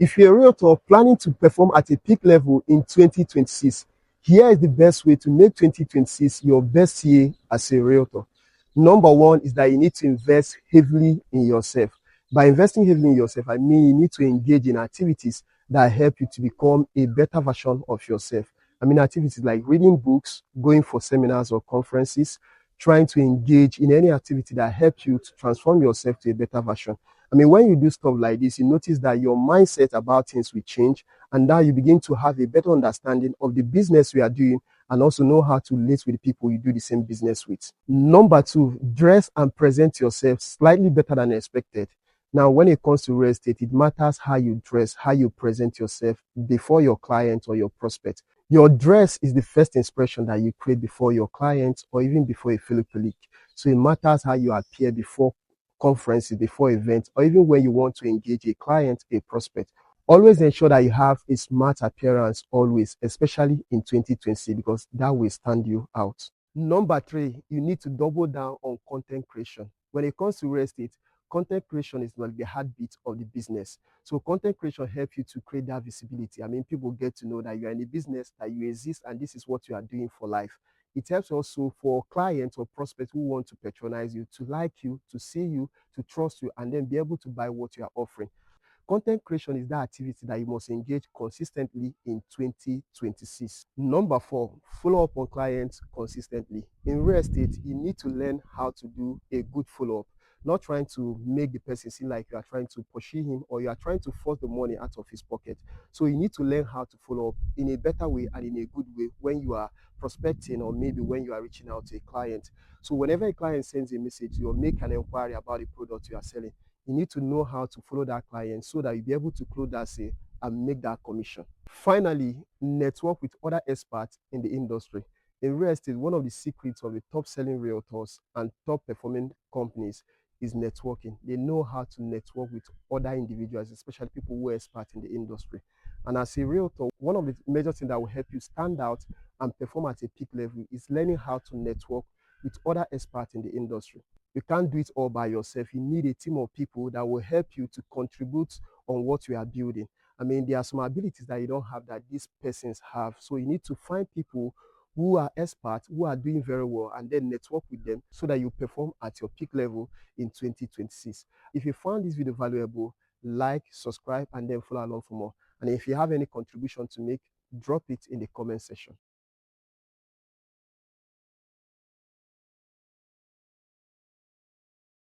If you're a realtor planning to perform at a peak level in 2026, here is the best way to make 2026 your best year as a realtor. Number one is that you need to invest heavily in yourself. By investing heavily in yourself, I mean you need to engage in activities that help you to become a better version of yourself. I mean, activities like reading books, going for seminars or conferences, trying to engage in any activity that helps you to transform yourself to a better version. I mean, when you do stuff like this, you notice that your mindset about things will change, and now you begin to have a better understanding of the business we are doing and also know how to relate with the people you do the same business with. Number two, dress and present yourself slightly better than expected. Now, when it comes to real estate, it matters how you dress, how you present yourself before your client or your prospect. Your dress is the first impression that you create before your clients or even before a fellow colleague. So it matters how you appear before conferences, before events, or even when you want to engage a client, a prospect. Always ensure that you have a smart appearance always, especially in 2020, because that will stand you out. Number three, you need to double down on content creation. When it comes to real estate, content creation is like the heartbeat of the business. So content creation helps you to create that visibility. I mean, people get to know that you are in a business, that you exist, and this is what you are doing for life. It helps also for clients or prospects who want to patronize you, to like you, to see you, to trust you, and then be able to buy what you are offering. Content creation is that activity that you must engage consistently in 2026. Number four, follow up on clients consistently. In real estate, you need to learn how to do a good follow up, not trying to make the person seem like you are trying to pursue him or you are trying to force the money out of his pocket. So you need to learn how to follow up in a better way and in a good way when you are prospecting or maybe when you are reaching out to a client. So whenever a client sends a message or make an inquiry about the product you are selling, you need to know how to follow that client so that you'll be able to close that sale and make that commission. Finally, network with other experts in the industry. In real estate, one of the secrets of the top selling realtors and top performing companies is networking. They know how to network with other individuals, especially people who are experts in the industry. And as a realtor, one of the major things that will help you stand out and perform at a peak level is learning how to network with other experts in the industry. You can't do it all by yourself. You need a team of people that will help you to contribute on what you are building. I mean, there are some abilities that you don't have that these persons have. So you need to find people who are experts, who are doing very well, and then network with them so that you perform at your peak level in 2026. If you found this video valuable, like, subscribe, and then follow along for more. And if you have any contribution to make, drop it in the comment section.